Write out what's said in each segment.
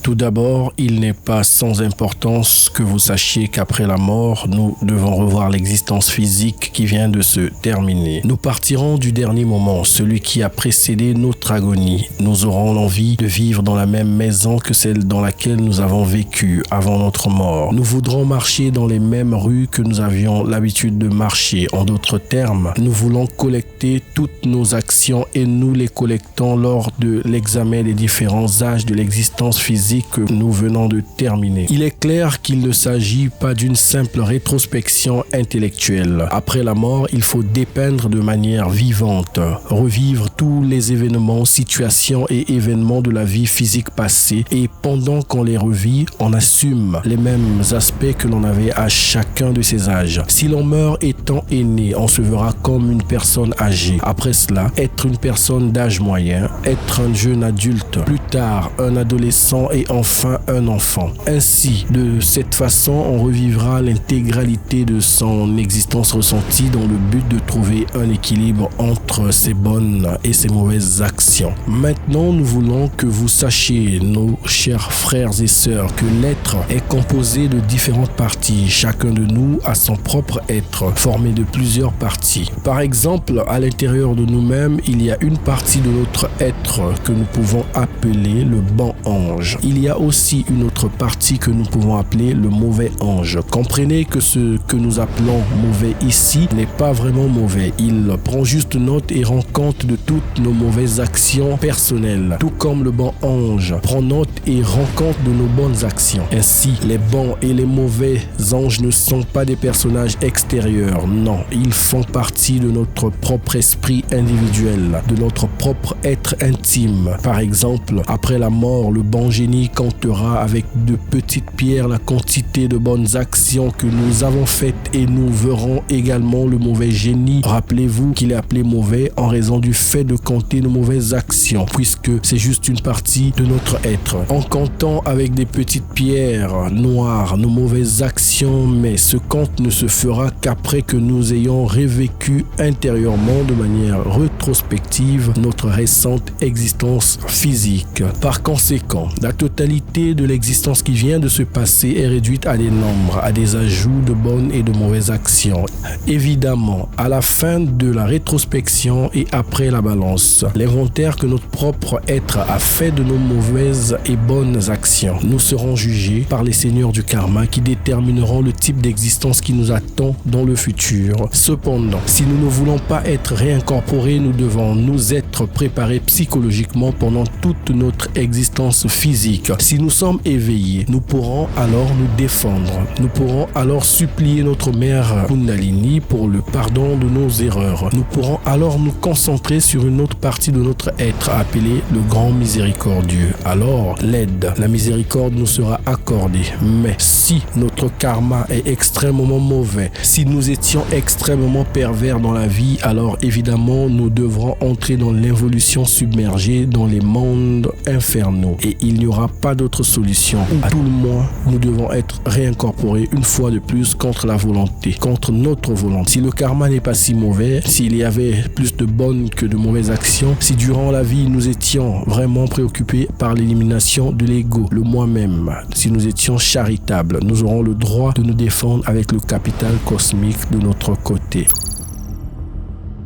Tout d'abord, il n'est pas sans importance que vous sachiez qu'après la mort, nous devons revoir l'existence physique qui vient de se terminer. Nous partirons du dernier moment, celui qui a précédé notre agonie. Nous aurons l'envie de vivre dans la même maison que celle dans laquelle nous avons vécu avant notre mort. Nous voudrons marcher dans les mêmes rues que nous avions l'habitude de marcher. En d'autres termes, nous voulons collecter toutes nos actions et nous les collectons lors de l'examen des différents âges de l'existence physique que nous venons de terminer. Il est clair qu'il ne s'agit pas d'une simple rétrospection intellectuelle. Après la mort, il faut dépeindre de manière vivante, revivre tous les événements, situations et événements de la vie physique passée et pendant qu'on les revit, on assume les mêmes aspects que l'on avait à chacun de ces âges. Si l'on meurt étant aîné, on se verra comme une personne âgée. Après cela, être une personne d'âge moyen, être un jeune adulte, plus tard un adolescent et enfin un enfant. Ainsi, de cette façon, on revivra l'intégralité de son existence ressentie dans le but de trouver un équilibre entre ses bonnes et ses mauvaises actions. Maintenant, nous voulons que vous sachiez, nos chers frères et sœurs, que l'être est composé de différentes parties. Chacun de nous a son propre être, formé de plusieurs parties. Par exemple, à l'intérieur de nous-mêmes, il y a une partie de notre être que nous pouvons appeler le bon ange. Il y a aussi une autre partie que nous pouvons appeler le mauvais ange. Comprenez que ce que nous appelons mauvais ici n'est pas vraiment mauvais. Il prend juste note et rend compte de toutes nos mauvaises actions personnelles, tout comme le bon ange prend note et rend compte de nos bonnes actions. Ainsi, les bons et les mauvais anges ne sont pas des personnages extérieurs, non, ils font partie de notre propre esprit individuel, de notre propre être intime. Par exemple, après la mort, le bon génie comptera avec de petites pierres la quantité de bonnes actions que nous avons faites et nous verrons également le mauvais génie. Rappelez-vous qu'il est appelé mauvais en raison du fait de compter nos mauvaises actions, puisque c'est juste une partie de notre être. En comptant avec des petites pierres noires nos mauvaises actions, mais ce compte ne se fera qu'après que nous ayons revécu intérieurement de manière rétrospective notre récente existence physique. Par conséquent, la totalité de l'existence qui vient de se passer est réduite à des nombres, à des ajouts de bonnes et de mauvaises actions. Évidemment, à la fin de la rétrospection et après la balance, l'inventaire que notre propre être a fait de nos mauvaises et bonnes actions, nous serons jugés par les seigneurs du karma qui détermineront le type d'existence qui nous attend dans le futur. Cependant, si nous ne voulons pas être réincorporés, nous devons nous être préparés psychologiquement pendant toute notre existence physique. Si nous sommes éveillés, nous pourrons alors nous défendre. Nous pourrons alors supplier notre mère Kundalini pour le pardon de nos erreurs. Nous pourrons alors nous concentrer sur une autre partie de notre être appelée le grand miséricordieux. Alors, l'aide, la miséricorde nous sera accordée. Mais si notre karma est extrêmement mauvais, si nous étions extrêmement pervers dans la vie, alors évidemment nous devrons entrer dans l'évolution submergée dans les mondes infernaux. Et il n'y aura pas d'autre solution. À tout le moins, nous devons être réincorporés une fois de plus contre la volonté, contre notre volonté. Si le karma n'est pas si mauvais, s'il y avait plus de bonnes que de mauvaises actions, si durant la vie nous étions vraiment préoccupés par l'élimination de l'ego, le moi-même, si nous étions charitables, nous aurons le droit de nous défendre avec le capital cosmique de notre côté.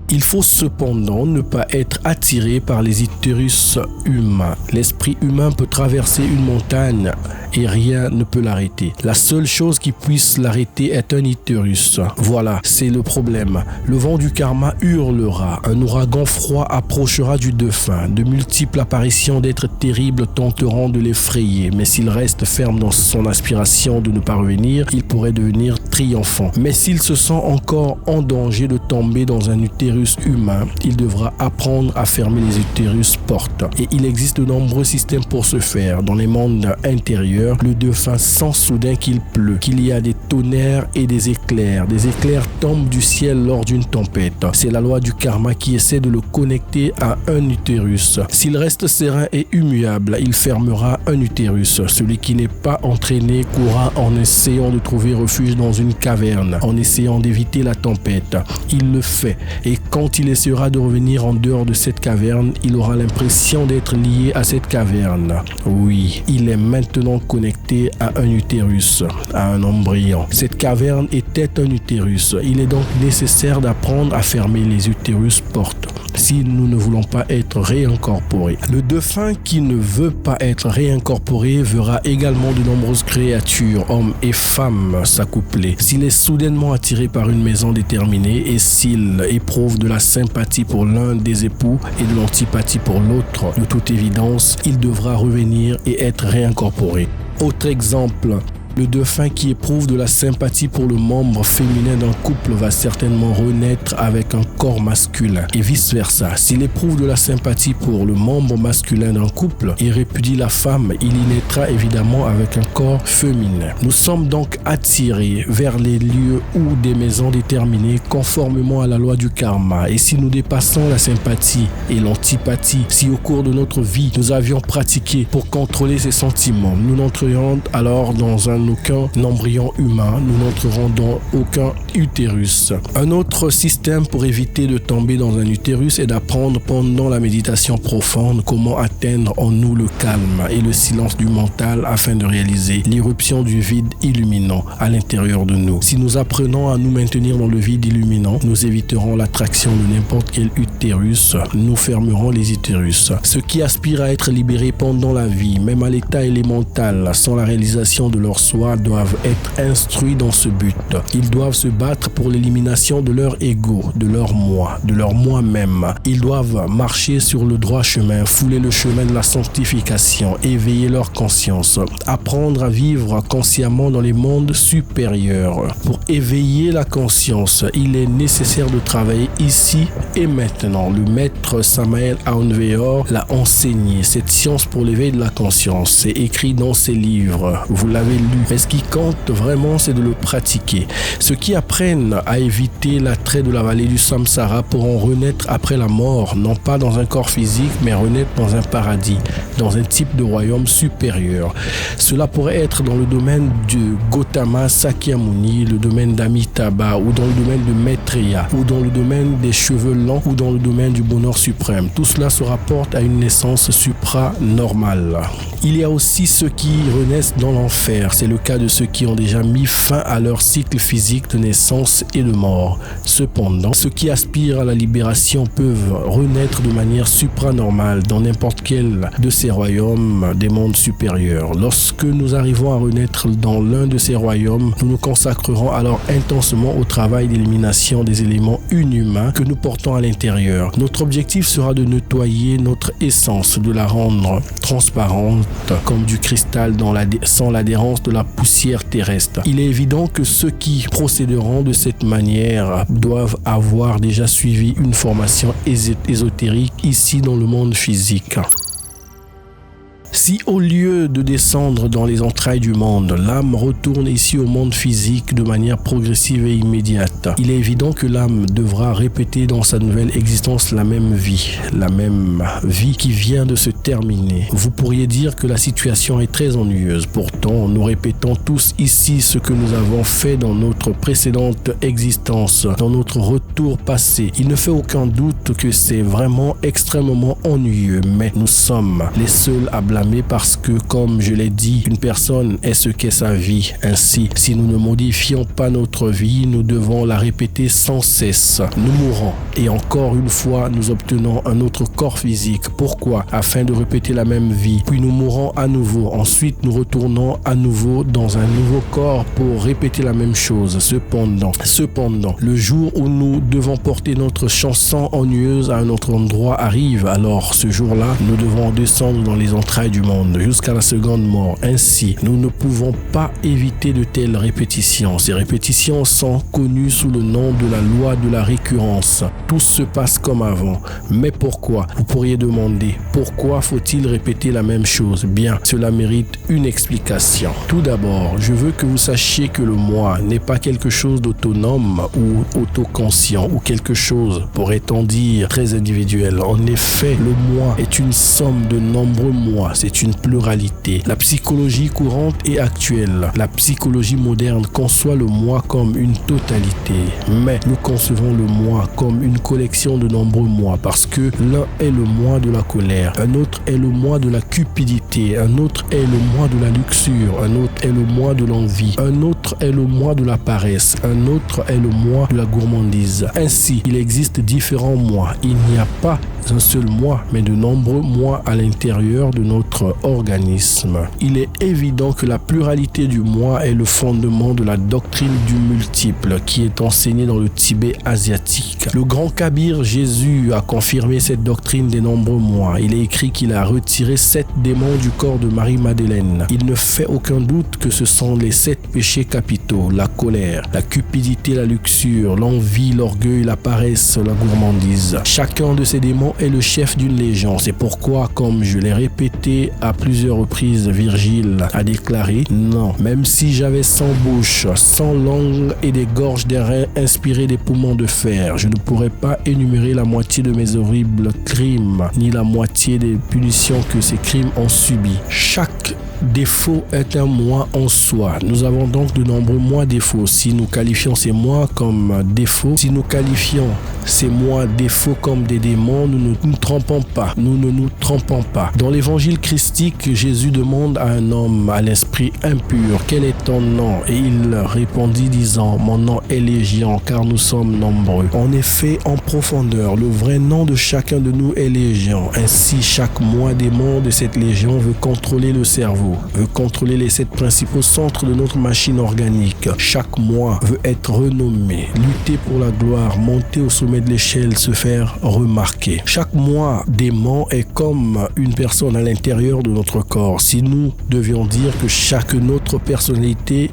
Il faut cependant ne pas être attiré par les utérus humains. L'esprit humain peut traverser une montagne et rien ne peut l'arrêter. La seule chose qui puisse l'arrêter est un utérus. Voilà, c'est le problème. Le vent du karma hurlera. Un ouragan froid approchera du défunt. De multiples apparitions d'êtres terribles tenteront de l'effrayer. Mais s'il reste ferme dans son aspiration de ne pas revenir, il pourrait devenir triomphant. Mais s'il se sent encore en danger de tomber dans un utérus humain, il devra apprendre à fermer les utérus portes. Et il existe de nombreux systèmes pour ce faire. Dans les mondes intérieurs, le défunt sent soudain qu'il pleut, qu'il y a des tonnerre et des éclairs. Des éclairs tombent du ciel lors d'une tempête. C'est la loi du karma qui essaie de le connecter à un utérus. S'il reste serein et immuable, il fermera un utérus. Celui qui n'est pas entraîné courra en essayant de trouver refuge dans une caverne, en essayant d'éviter la tempête. Il le fait, et quand il essaiera de revenir en dehors de cette caverne, il aura l'impression d'être lié à cette caverne. Oui, il est maintenant connecté à un utérus, à un embryon. Cette caverne était un utérus. Il est donc nécessaire d'apprendre à fermer les utérus portes si nous ne voulons pas être réincorporés. Le défunt qui ne veut pas être réincorporé verra également de nombreuses créatures, hommes et femmes, s'accoupler. S'il est soudainement attiré par une maison déterminée et s'il éprouve de la sympathie pour l'un des époux et de l'antipathie pour l'autre, de toute évidence, il devra revenir et être réincorporé. Autre exemple, le défunt qui éprouve de la sympathie pour le membre féminin d'un couple va certainement renaître avec un corps masculin et vice-versa. S'il éprouve de la sympathie pour le membre masculin d'un couple et répudie la femme, il y naîtra évidemment avec un corps féminin. Nous sommes donc attirés vers les lieux ou des maisons déterminées conformément à la loi du karma. Et si nous dépassons la sympathie et l'antipathie, si au cours de notre vie nous avions pratiqué pour contrôler ces sentiments, nous n'entrions alors dans aucun embryon humain, nous n'entrerons dans aucun utérus. Un autre système pour éviter de tomber dans un utérus est d'apprendre pendant la méditation profonde comment atteindre en nous le calme et le silence du mental afin de réaliser l'irruption du vide illuminant à l'intérieur de nous. Si nous apprenons à nous maintenir dans le vide illuminant, nous éviterons l'attraction de n'importe quel utérus, nous fermerons les utérus. Ceux qui aspirent à être libérés pendant la vie, même à l'état élémental, sans la réalisation de leur soi, doivent être instruits dans ce but. Ils doivent se battre pour l'élimination de leur ego, de leur moi, de leur moi-même. Ils doivent marcher sur le droit chemin, fouler le chemin de la sanctification, éveiller leur conscience, apprendre à vivre consciemment dans les mondes supérieurs. Pour éveiller la conscience, il est nécessaire de travailler ici et maintenant. Le maître Samael Aun Weor l'a enseigné, cette science pour l'éveil de la conscience. C'est écrit dans ses livres. Vous l'avez lu. Mais ce qui compte vraiment, c'est de le pratiquer. Ceux qui apprennent à éviter l'attrait de la vallée du Samsara pourront renaître après la mort, non pas dans un corps physique, mais renaître dans un paradis, dans un type de royaume supérieur. Cela pourrait être dans le domaine de Gautama Sakyamuni, le domaine d'Amitabha, ou dans le domaine de Maitreya, ou dans le domaine des cheveux longs, ou dans le domaine du bonheur suprême. Tout cela se rapporte à une naissance supranormale. Il y a aussi ceux qui renaissent dans l'enfer. C'est le cas de ceux qui ont déjà mis fin à leur cycle physique de naissance et de mort. Cependant, ceux qui aspirent à la libération peuvent renaître de manière supranormale dans n'importe quel de ces royaumes des mondes supérieurs. Lorsque nous arrivons à renaître dans l'un de ces royaumes, nous nous consacrerons alors intensement au travail d'élimination des éléments inhumains que nous portons à l'intérieur. Notre objectif sera de nettoyer notre essence, de la rendre transparente comme du cristal sans l'adhérence de la poussière terrestre. Il est évident que ceux qui procéderont de cette manière doivent avoir déjà suivi une formation ésotérique ici dans le monde physique. Si au lieu de descendre dans les entrailles du monde, l'âme retourne ici au monde physique de manière progressive et immédiate, il est évident que l'âme devra répéter dans sa nouvelle existence la même vie qui vient de se terminer. Vous pourriez dire que la situation est très ennuyeuse. Pourtant, nous répétons tous ici ce que nous avons fait dans notre précédente existence, dans notre retour passé. Il ne fait aucun doute que c'est vraiment extrêmement ennuyeux, mais nous sommes les seuls à blâmer parce que, comme je l'ai dit, une personne est ce qu'est sa vie. Ainsi, si nous ne modifions pas notre vie, nous devons la répéter sans cesse. Nous mourrons et encore une fois, nous obtenons un autre corps physique. Pourquoi? Afin de répéter la même vie. Puis nous mourrons à nouveau. Ensuite, nous retournons à nouveau dans un nouveau corps pour répéter la même chose. Cependant, le jour où nous devons porter notre chanson ennuyeuse à un autre endroit arrive. Alors, ce jour-là, nous devons descendre dans les entrailles du monde jusqu'à la seconde mort. Ainsi, nous ne pouvons pas éviter de telles répétitions. Ces répétitions sont connues sous le nom de la loi de la récurrence. Tout se passe comme avant. Mais pourquoi? Vous pourriez demander, pourquoi faut-il répéter la même chose? Bien, cela mérite une explication. Tout d'abord, je veux que vous sachiez que le moi n'est pas quelque chose d'autonome ou autoconscient ou quelque chose, pourrait-on dire, très individuel. En effet, le moi est une somme de nombreux moi, c'est une pluralité. La psychologie courante et actuelle, la psychologie moderne conçoit le moi comme une totalité, mais nous concevons le moi comme une collection de nombreux moi parce que l'un est le moi de la colère, un autre est le moi de la cupidité, un autre est le moi de la luxure, un autre est le moi de l'envie, un autre est le moi de la paresse, un autre est le moi de la gourmandise. Ainsi, il existe différents moi. Il n'y a pas un seul moi, mais de nombreux moi à l'intérieur de notre organisme. Il est évident que la pluralité du moi est le fondement de la doctrine du multiple qui est enseignée dans le Tibet asiatique. Le grand Kabir Jésus a confirmé cette doctrine des nombreux moi. Il est écrit qu'il a retiré 7 démons du corps de Marie-Madeleine. Il ne fait aucun doute que ce sont les 7 péchés capitaux, la colère, la cupidité, la luxure, l'envie, l'orgueil, la paresse, la gourmandise. Chacun de ces démons est le chef d'une légion. C'est pourquoi, comme je l'ai répété à plusieurs reprises, Virgile a déclaré « Non, même si j'avais 100 bouches, 100 langues et des gorges d'airain inspirées des poumons de fer, je ne pourrais pas énumérer la moitié de mes horribles crimes, ni la moitié des punitions que ces crimes ont subies. Chaque défaut est un moi en soi. Nous avons donc de nombreux moi défauts. Si nous qualifions ces moi comme défauts, si nous qualifions ces moi défauts comme des démons, nous ne nous trompons pas. Nous ne nous trompons pas. Dans l'évangile christique, Jésus demande à un homme à l'esprit impur, quel est ton nom? Et il répondit disant, mon nom est Légion, car nous sommes nombreux. En effet, en profondeur, le vrai nom de chacun de nous est Légion. Ainsi, chaque moi démon de cette légion veut contrôler le cerveau, veut contrôler les 7 principaux centres de notre machine organique. Chaque moi veut être renommé, lutter pour la gloire, monter au sommet de l'échelle, se faire remarquer. Chaque moi démon est comme une personne à l'intérieur de notre corps. Si nous devions dire que chaque notre personnalité,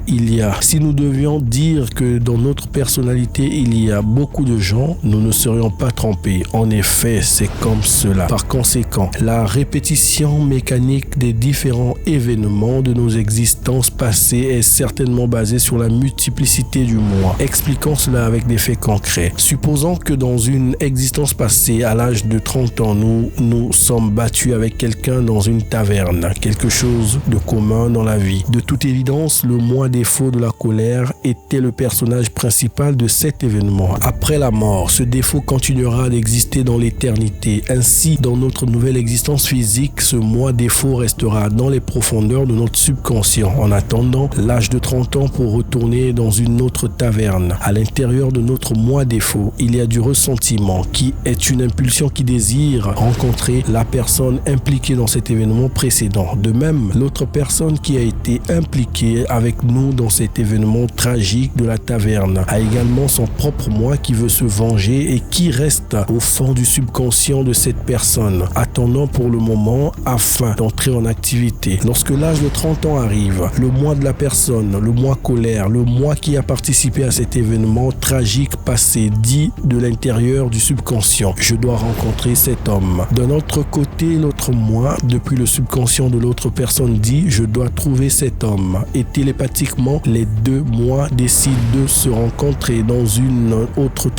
si nous devions dire que dans notre personnalité, il y a beaucoup de gens, nous ne serions pas trompés. En effet, c'est comme cela. Par conséquent, la répétition mécanique des différents événements de nos existences passées est certainement basée sur la multiplicité du moi. Expliquons cela avec des faits concrets. Supposons que dans une existence passée, à l'âge de 30 ans, nous sommes battus avec quelqu'un dans une taverne, quelque chose de commun dans la vie. De toute évidence, le moi défaut de la colère était le personnage principal de cet événement. Après la mort, ce défaut continuera d'exister dans l'éternité. Ainsi, dans notre nouvelle existence physique, ce moi défaut restera dans les profondeurs de notre subconscient. En attendant l'âge de 30 ans pour retourner dans une autre taverne. À l'intérieur de notre moi défaut, il y a du ressentiment qui est une impulsion qui désire rencontrer la personne impliquée dans cet événement précédent. De même, l'autre personne qui a été impliquée avec nous dans cet événement tragique de la taverne a également son propre moi qui veut se venger et qui reste au fond du subconscient de cette personne, attendant pour le moment afin d'entrer en activité. Lorsque l'âge de 30 ans arrive, le moi de la personne, le moi colère, le moi qui a participé à cet événement tragique passé dit de l'intérieur du subconscient, je dois rencontrer cet homme. D'un autre côté, l'autre moi, depuis le subconscient de l'autre personne dit, je dois trouver cet homme. Et télépathiquement, les deux moi décident de se rencontrer dans une autre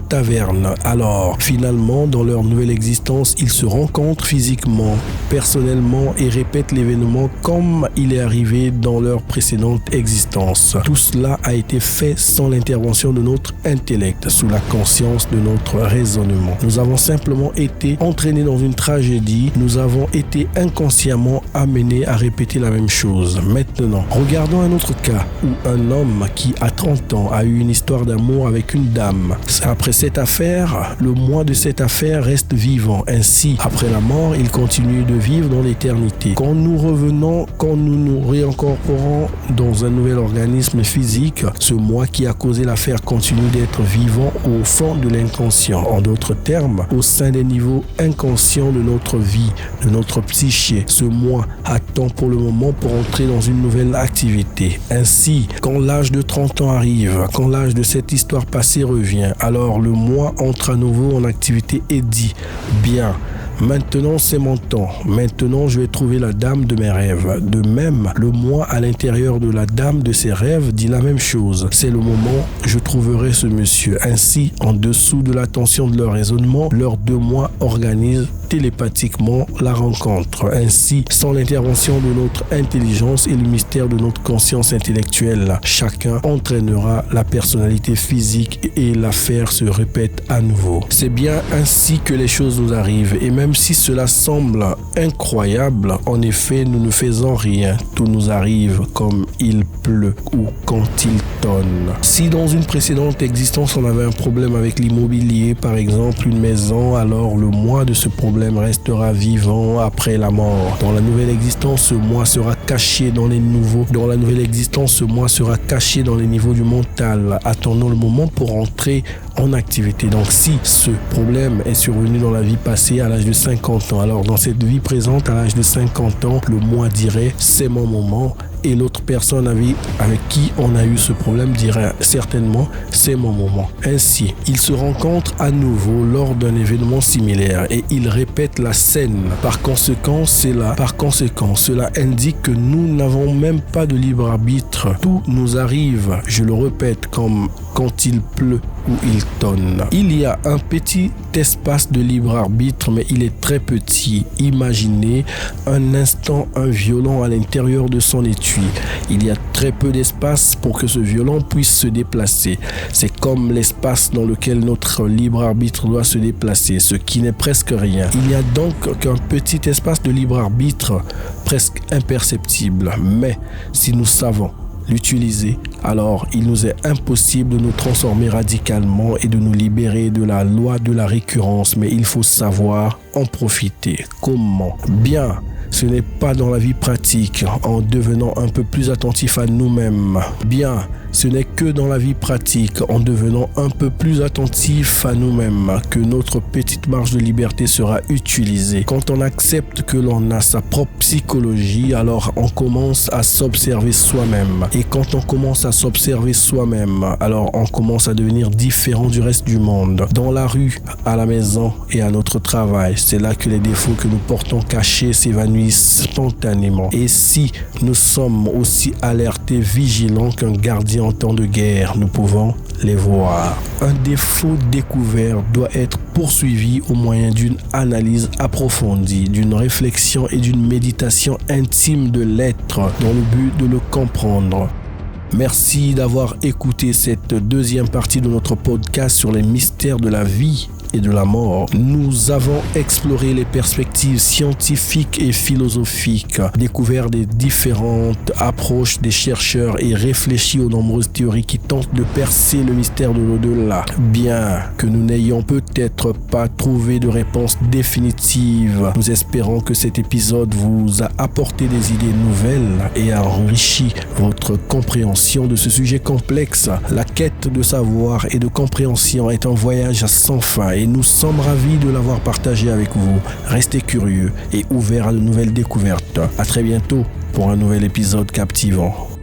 taverne. Alors, finalement, dans leur nouvelle existence, ils se rencontrent physiquement, personnellement et répètent l'événement comme il est arrivé dans leur précédente existence. Tout cela a été fait sans l'intervention de notre intellect, sous la conscience de notre raisonnement. Nous avons simplement été entraînés dans une tragédie, nous avons été inconsciemment amenés à répéter la même chose. Maintenant, regardons un autre cas où un homme qui à 30 ans a eu une histoire d'amour avec une dame. Après cette affaire, le moi de cette affaire reste vivant. Ainsi, après la mort, il continue de vivre dans les l'éternité. Quand nous revenons, quand nous nous réincorporons dans un nouvel organisme physique, ce moi qui a causé l'affaire continue d'être vivant au fond de l'inconscient. En d'autres termes, au sein des niveaux inconscients de notre vie, de notre psyché, ce moi attend pour le moment pour entrer dans une nouvelle activité. Ainsi, quand l'âge de 30 ans arrive, quand l'âge de cette histoire passée revient, alors le moi entre à nouveau en activité et dit « Bien, maintenant c'est mon temps, maintenant je vais trouver la dame de mes rêves ». De même, le moi à l'intérieur de la dame de ses rêves dit la même chose. C'est le moment, je trouverai ce monsieur. Ainsi, en dessous de l'attention de leur raisonnement, leurs deux moi organisent télépathiquement la rencontre. Ainsi, sans l'intervention de notre intelligence et le mystère de notre conscience intellectuelle, chacun entraînera la personnalité physique et l'affaire se répète à nouveau. C'est bien ainsi que les choses nous arrivent et même si cela semble incroyable, en effet, nous ne faisons rien. Tout nous arrive comme il pleut ou quand il tonne. Si dans une précédente existence on avait un problème avec l'immobilier, par exemple une maison, alors le moi de ce problème restera vivant après la mort. Dans la nouvelle existence, ce moi sera caché dans les niveaux. Dans la nouvelle existence, ce moi sera caché dans les niveaux du mental. Attendons le moment pour entrer en activité. Donc si ce problème est survenu dans la vie passée à l'âge de 50 ans, alors dans cette vie présente à l'âge de 50 ans, le moi dirait c'est mon moment. Et l'autre personne avec qui on a eu ce problème dirait certainement c'est mon moment. Ainsi, ils se rencontrent à nouveau lors d'un événement similaire et ils répètent la scène. Par conséquent, cela indique que nous n'avons même pas de libre arbitre. Tout nous arrive, je le répète, comme quand il pleut ou il tonne. Il y a un petit espace de libre arbitre, mais il est très petit. Imaginez un instant un violon à l'intérieur de son étui. Il y a très peu d'espace pour que ce violon puisse se déplacer. C'est comme l'espace dans lequel notre libre arbitre doit se déplacer, ce qui n'est presque rien. Il n'y a donc qu'un petit espace de libre arbitre presque imperceptible. Mais si nous savons l'utiliser, alors il nous est impossible de nous transformer radicalement et de nous libérer de la loi de la récurrence, mais il faut savoir en profiter. Comment? Bien, ce n'est pas dans la vie pratique, en devenant un peu plus attentif à nous-mêmes. Bien, ce n'est que dans la vie pratique, en devenant un peu plus attentif à nous-mêmes, que notre petite marge de liberté sera utilisée. Quand on accepte que l'on a sa propre psychologie, alors on commence à s'observer soi-même. Et quand on commence à s'observer soi-même, alors on commence à devenir différent du reste du monde. Dans la rue, à la maison et à notre travail, c'est là que les défauts que nous portons cachés s'évanouissent spontanément. Et si nous sommes aussi alertés, vigilants qu'un gardien en temps de guerre, nous pouvons les voir. Un défaut découvert doit être poursuivi au moyen d'une analyse approfondie, d'une réflexion et d'une méditation intime de l'être dans le but de le comprendre. Merci d'avoir écouté cette deuxième partie de notre podcast sur les mystères de la vie et de la mort. Nous avons exploré les perspectives scientifiques et philosophiques, découvert des différentes approches des chercheurs et réfléchi aux nombreuses théories qui tentent de percer le mystère de l'au-delà. Bien que nous n'ayons peut-être pas trouvé de réponse définitive, nous espérons que cet épisode vous a apporté des idées nouvelles et a enrichi votre compréhension de ce sujet complexe. La quête de savoir et de compréhension est un voyage sans fin et nous sommes ravis de l'avoir partagé avec vous. Restez curieux et ouverts à de nouvelles découvertes. À très bientôt pour un nouvel épisode captivant.